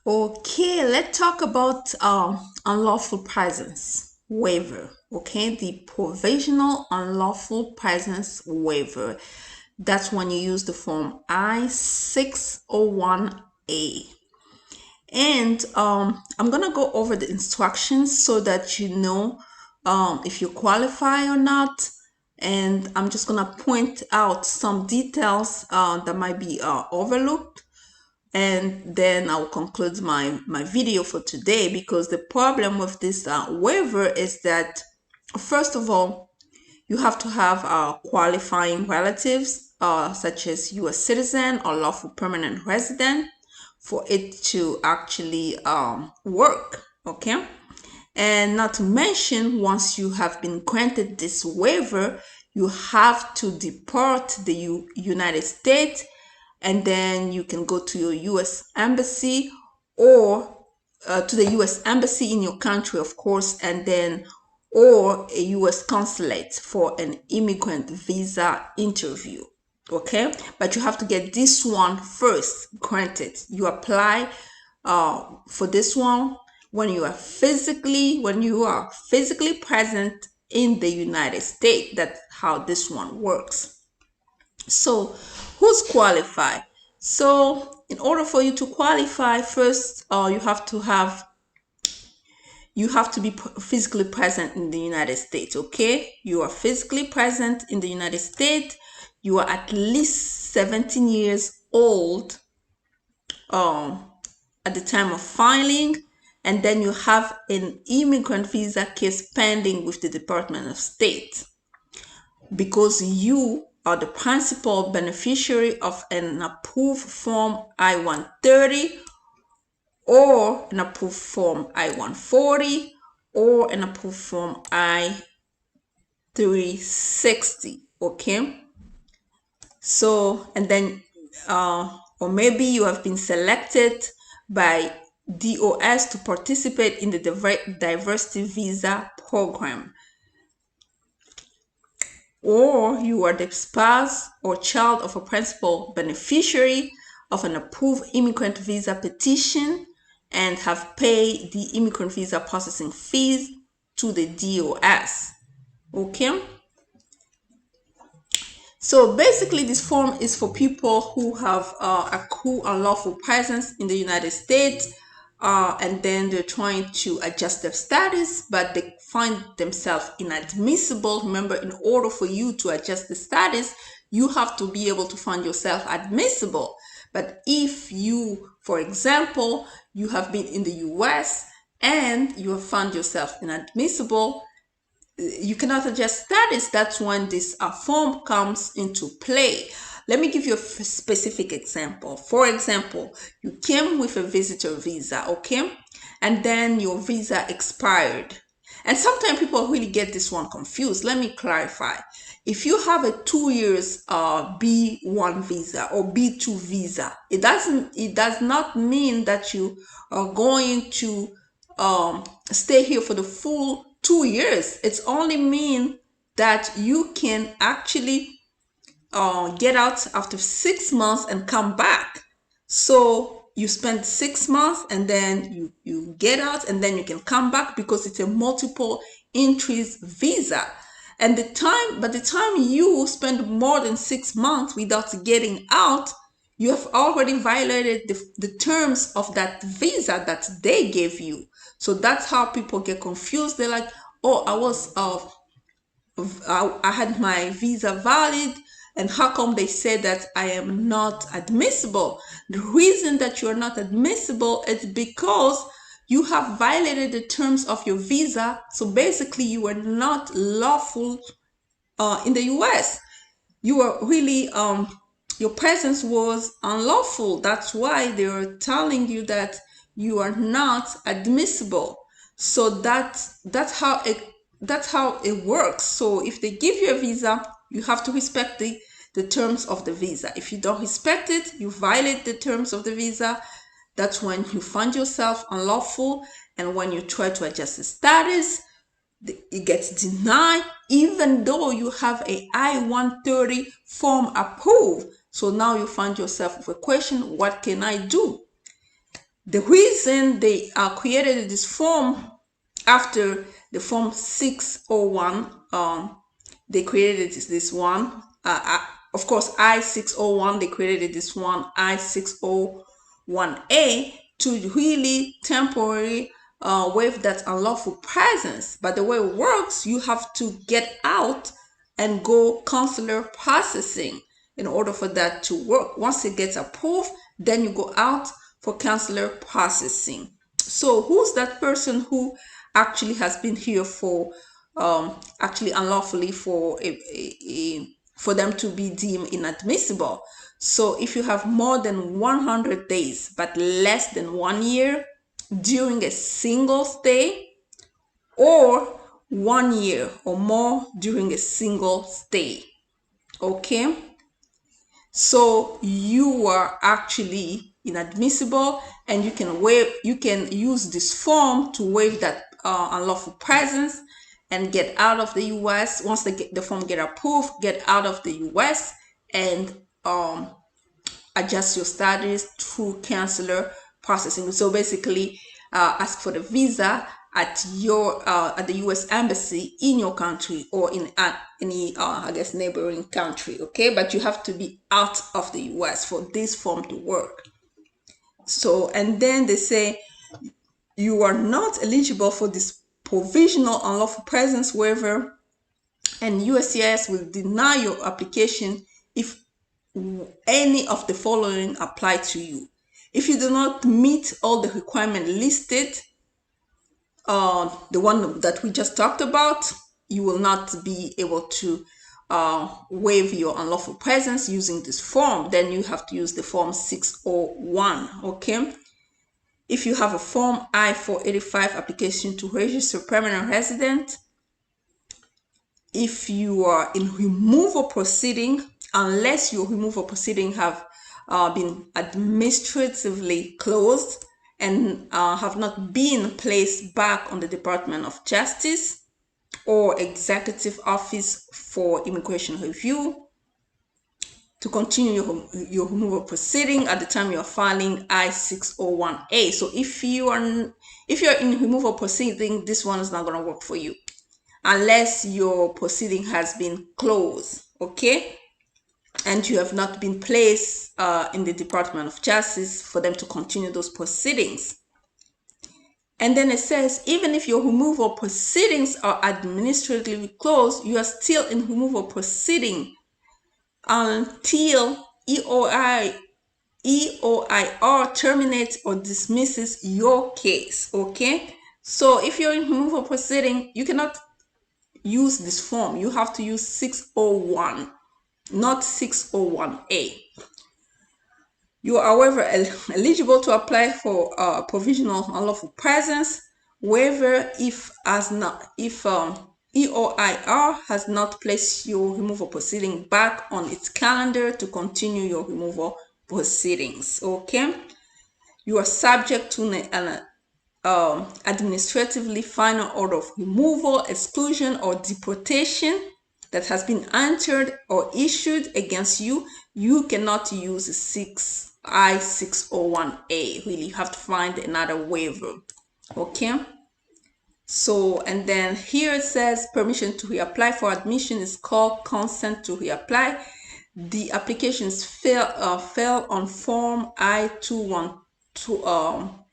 Okay, let's talk about unlawful presence waiver. Okay, the provisional unlawful presence waiver. That's when you use the form I-601A. And I'm gonna go over the instructions so that you know if you qualify or not. And I'm just gonna point out some details that might be overlooked, and then I'll conclude my video for today, because the problem with this waiver is that, first of all, you have to have qualifying relatives such as U.S. citizen or lawful permanent resident for it to actually work. Okay, and not to mention, once you have been granted this waiver, you have to depart the United States, and then you can go to your U.S. embassy, or to the U.S. embassy in your country, of course, and then or a U.S. consulate for an immigrant visa interview. Okay, but you have to get this one first granted. You apply for this one when you are physically present in the United States. That's how this one works. So, who's qualified? So, in order for you to qualify, first, you have to be physically present in the United States. Okay, you are physically present in the United States. You are at least 17 years old at the time of filing, and then you have an immigrant visa case pending with the Department of State, because you are the principal beneficiary of an approved form I-130, or an approved form I-140, or an approved form I-360. Okay, so, and then or maybe you have been selected by DOS to participate in the diversity visa program, or you are the spouse or child of a principal beneficiary of an approved immigrant visa petition and have paid the immigrant visa processing fees to the DOS. Okay, so basically this form is for people who have accrued unlawful presence in the United States, and then they're trying to adjust their status, but they find themselves inadmissible. Remember, in order for you to adjust the status, you have to be able to find yourself admissible. But if you, for example, you have been in the US and you have found yourself inadmissible, you cannot adjust status. That's when this form comes into play. Let me give you a specific example. For example, you came with a visitor visa, okay? And then your visa expired. And sometimes people really get this one confused. Let me clarify. If you have a 2 years B1 visa or B2 visa, it does not mean that you are going to stay here for the full 2 years. It's only mean that you can actually get out after 6 months and come back. So you spend 6 months and then you get out, and then you can come back, because it's a multiple entries visa. And the time you spend more than 6 months without getting out, you have already violated the terms of that visa that they gave you. So that's how people get confused. They're like, oh, I had my visa valid, and how come they said that I am not admissible? The reason that you are not admissible is because you have violated the terms of your visa. So basically, you are not lawful in the US. You are really your presence was unlawful. That's why they are telling you that you are not admissible. So that's how it works. So if they give you a visa, you have to respect the terms of the visa. If you don't respect it, you violate the terms of the visa. That's when you find yourself unlawful. And when you try to adjust the status, it gets denied, even though you have a I-130 form approved. So now you find yourself with a question, what can I do? The reason they created this form after the form 601, they created this one. Of course, I-601, they created this one, I-601A, to really temporarily waive that unlawful presence. But the way it works, you have to get out and go consular processing in order for that to work. Once it gets approved, then you go out for consular processing. So who's that person who actually has been here for actually unlawfully for for them to be deemed inadmissible? So if you have more than 100 days but less than 1 year during a single stay, or 1 year or more during a single stay. Okay, so you are actually inadmissible, and you can use this form to waive that unlawful presence and get out of the US. Once the form get approved, get out of the US and adjust your status through consular processing. So basically, ask for the visa at your at the U.S. embassy in your country, or in any I guess neighboring country. Okay, but you have to be out of the U.S. for this form to work. So, and then they say you are not eligible for this provisional unlawful presence waiver, and USCIS will deny your application if any of the following apply to you. If you do not meet all the requirements listed, the one that we just talked about, you will not be able to waive your unlawful presence using this form. Then you have to use the form 601. Okay, if you have a form I-485 application to register permanent resident, if you are in removal proceeding, unless your removal proceeding have been administratively closed and have not been placed back on the Department of Justice or Executive Office for Immigration Review, to continue your removal proceeding at the time you are filing I-601A. So if you're in removal proceeding, this one is not going to work for you unless your proceeding has been closed. Okay, and you have not been placed in the Department of Justice for them to continue those proceedings. And then it says, even if your removal proceedings are administratively closed, you are still in removal proceeding until EOIR terminates or dismisses your case. Okay, so if you're in removal proceeding, you cannot use this form. You have to use 601, not 601A. You are, however, eligible to apply for provisional unlawful presence waiver if EOIR has not placed your removal proceeding back on its calendar to continue your removal proceedings. Okay, you are subject to an administratively final order of removal, exclusion, or deportation that has been entered or issued against you. You cannot use I-601A. Really, you have to find another waiver. Okay, so, and then here it says permission to reapply for admission is called consent to reapply. The applications fell on form I-212,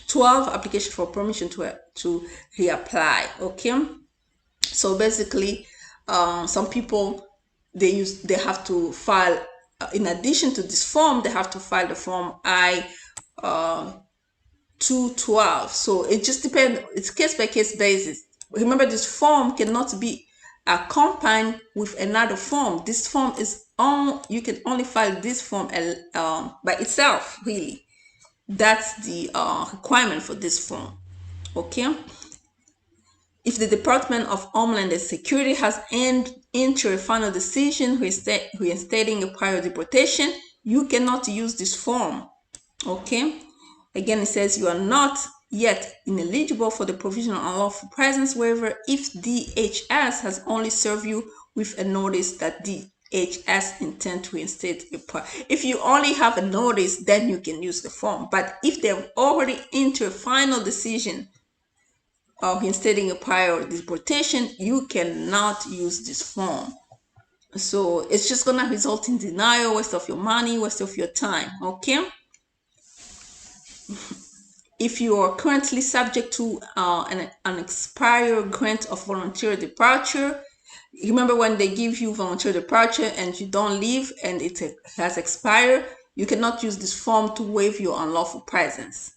12 application for permission to reapply. Okay, so basically some people they have to file in addition to this form, they have to file the form I-212. So it just depends, it's case by case basis. Remember, this form cannot be accompanied with another form. This form is you can only file this form by itself. Really, that's the requirement for this form. Okay, if the Department of Homeland Security has entered a final decision reinstating a prior deportation, you cannot use this form. Okay, again, it says you are not yet ineligible for the provisional unlawful presence waiver if DHS has only served you with a notice that the HS intent to reinstate a prior. If you only have a notice, then you can use the form. But if they've already entered a final decision of reinstating a prior deportation, you cannot use this form. So it's just gonna result in denial, waste of your money, waste of your time. Okay. If you are currently subject to an expired grant of voluntary departure, remember when they give you voluntary departure and you don't leave and it has expired, you cannot use this form to waive your unlawful presence.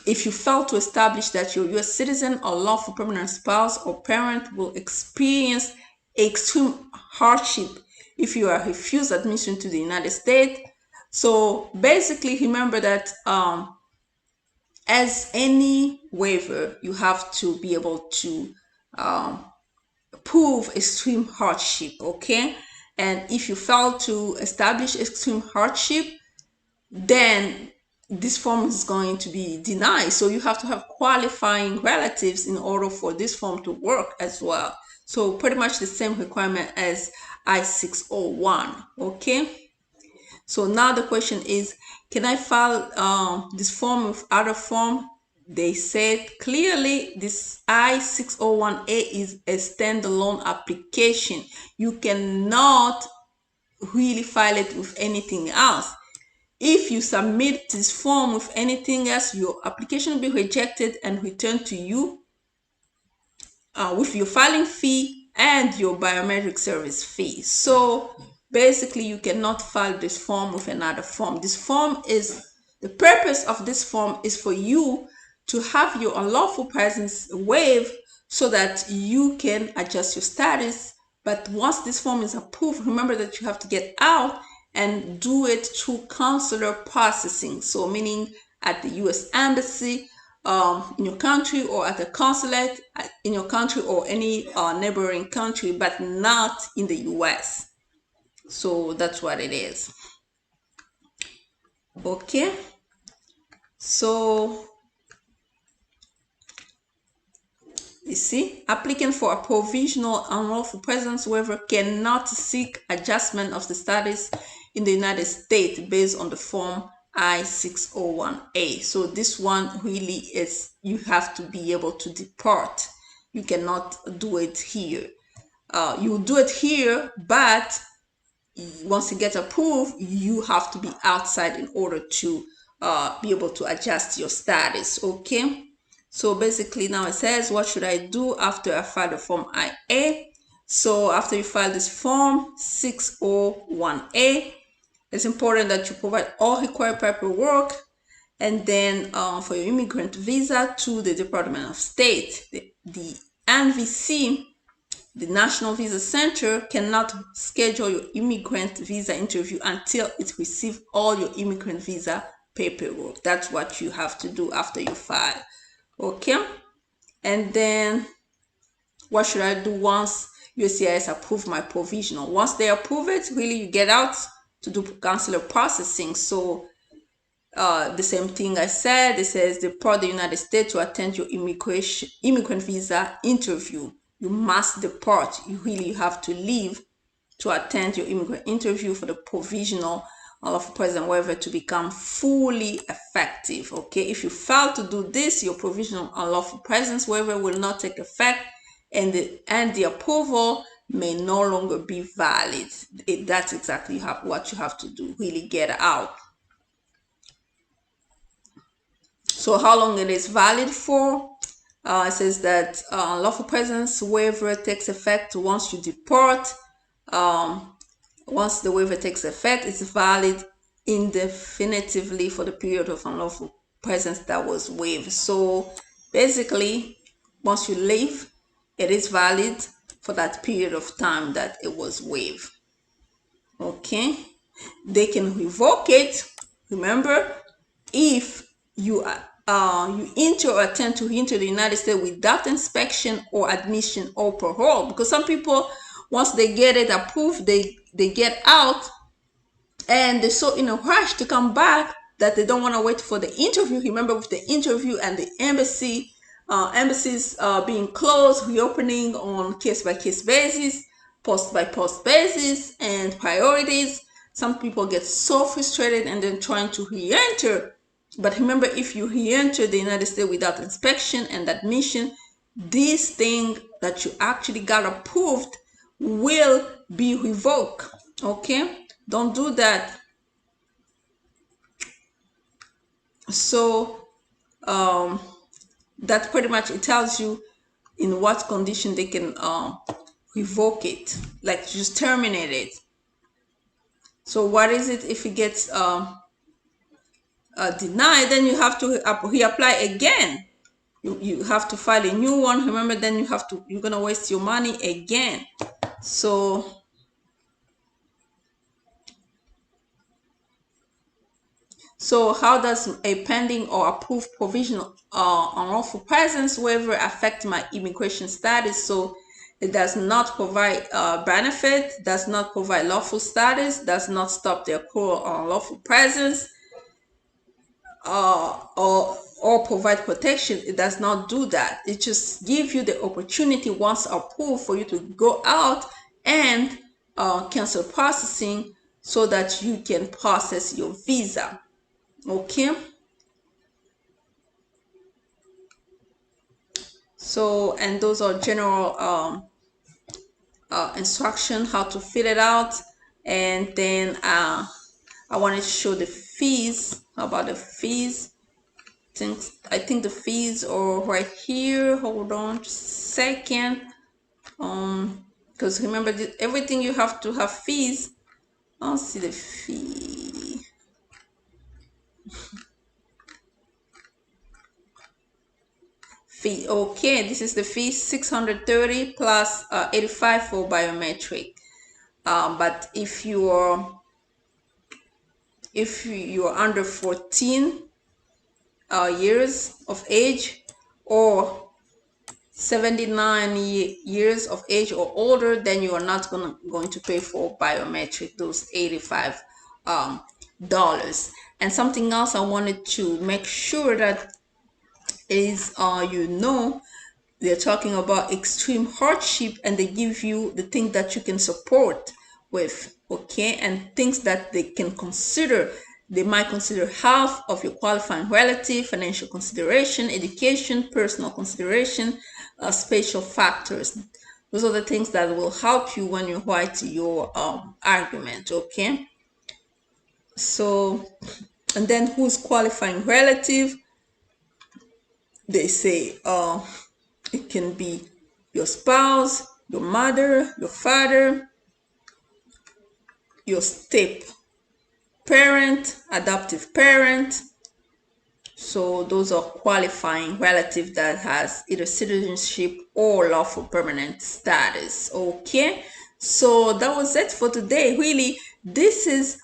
If you fail to establish that your U.S. citizen or lawful permanent spouse or parent will experience extreme hardship if you are refused admission to the United States. So basically, remember that as any waiver, you have to be able to prove extreme hardship, okay? And if you fail to establish extreme hardship, then this form is going to be denied. So you have to have qualifying relatives in order for this form to work as well. So pretty much the same requirement as I-601, okay? So now the question is, can I file this form with other form? They said clearly this I-601A is a standalone application. You cannot really file it with anything else. If you submit this form with anything else, your application will be rejected and returned to you with your filing fee and your biometric service fee. So basically, you cannot file this form with another form. This form is, the purpose of this form is for you to have your unlawful presence waived so that you can adjust your status. But once this form is approved, remember that you have to get out and do it through consular processing. So meaning at the U.S. Embassy in your country, or at the consulate in your country, or any neighboring country, but not in the U.S. So that's what it is. Okay. So you see, applicant for a provisional unlawful presence waiver cannot seek adjustment of the status in the United States based on the form I-601A. So this one really is, you have to be able to depart. You cannot do it here. You do it here, but once you get approved, you have to be outside in order to be able to adjust your status. Okay. So basically now it says, what should I do after I file the form IA? So after you file this form 601A, it's important that you provide all required paperwork, and then for your immigrant visa to the Department of State. The NVC, the National Visa Center, cannot schedule your immigrant visa interview until it receives all your immigrant visa paperwork. That's what you have to do after you file. Okay. And then what should I do once USCIS approve my provisional? Once they approve it, really you get out to do consular processing. So the same thing I said, it says depart the United States to attend your immigrant visa interview. You must depart. You really have to leave to attend your immigrant interview for the provisional unlawful presence waiver to become fully effective. Okay, if you fail to do this, your provisional unlawful presence waiver will not take effect, and the approval may no longer be valid. That's exactly what you have to do. Really get out. So how long it is valid for? It says that unlawful presence waiver takes effect once you depart. Once the waiver takes effect, it's valid indefinitely for the period of unlawful presence that was waived. So basically, once you leave, it is valid for that period of time that it was waived. Okay, they can revoke it. Remember, if you enter or attempt to enter the United States without inspection or admission or parole, because some people, once they get it approved, they get out and they're so in a rush to come back that they don't want to wait for the interview. Remember, with the interview and the embassies being closed, reopening on case-by-case basis, post by post basis and priorities. Some people get so frustrated and then trying to re-enter. But remember, if you re-enter the United States without inspection and admission, this thing that you actually got approved will be revoked. Okay, don't do that. So that pretty much it tells you in what condition they can revoke it, like just terminate it. So what is it if it gets denied? Then you have to reapply again. You have to file a new one. Remember, then you're gonna waste your money again. So how does a pending or approved provisional unlawful presence waiver affect my immigration status? So it does not provide benefit, does not provide lawful status, does not stop the accrual of unlawful presence, or provide protection. It does not do that. It just gives you the opportunity, once approved, for you to go out and cancel processing so that you can process your visa. Okay, so and those are general instruction how to fill it out. And then I wanted to show the fees. How about the fees? I think the fees are right here. Hold on just a second. Because remember, everything you have to have fees. I'll see the fee. Okay, this is the fee, 630 plus 85 for biometric. But if you're under 14 years of age, or 79 years of age or older, then you are not going to pay for biometric, those $85 dollars. And something else I wanted to make sure that is they're talking about extreme hardship, and they give you the thing that you can support with. Okay, and things that they can consider. They might consider health of your qualifying relative, financial consideration, education, personal consideration, spatial factors. Those are the things that will help you when you write your argument. Okay, so, and then who's qualifying relative? They say it can be your spouse, your mother, your father, your step parent, adoptive parent. So those are qualifying relative that has either citizenship or lawful permanent status. Okay, so that was it for today. Really, this is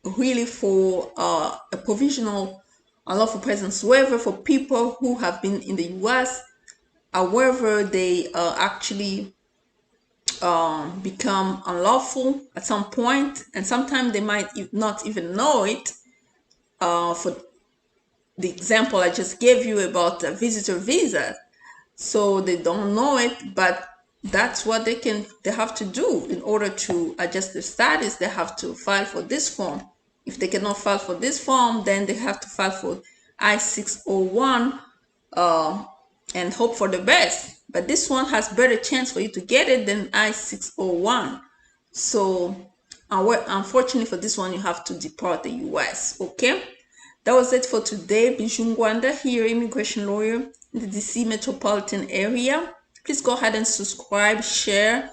really for a provisional unlawful presence waiver for people who have been in the US. However, they actually become unlawful at some point, and sometimes they might not even know it. For the example I just gave you about a visitor visa, so they don't know it, but that's what they have to do in order to adjust their status. They have to file for this form. If they cannot file for this form, then they have to file for I-601 and hope for the best. But this one has better chance for you to get it than I-601. So unfortunately for this one, you have to depart the US. Okay, that was it for today. Bijoux.ngwanda here, immigration lawyer in the DC metropolitan area. Please go ahead and subscribe, share,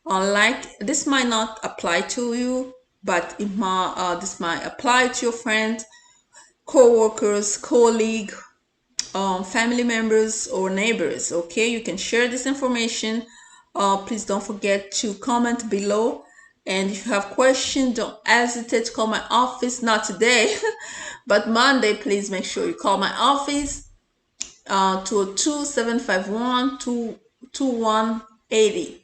like. This might not apply to you, but this might apply to your friends, co-workers, colleague, family members, or neighbors. Okay, you can share this information. Please don't forget to comment below, and if you have questions, don't hesitate to call my office. Not today but Monday. Please make sure you call my office, 202-751-2180.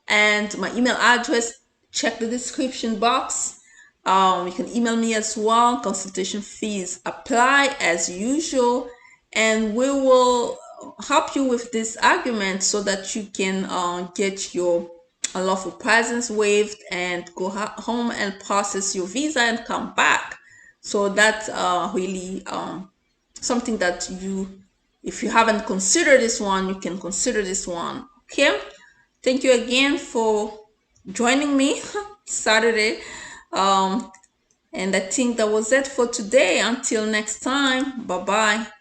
And my email address, check the description box. You can email me as well. Consultation fees apply as usual, and we will help you with this argument so that you can get your unlawful presence waived and go home and process your visa and come back. So that's really something that if you haven't considered this one, you can consider this one. Okay, thank you again for joining me Saturday. And I think that was it for today. Until next time, bye bye.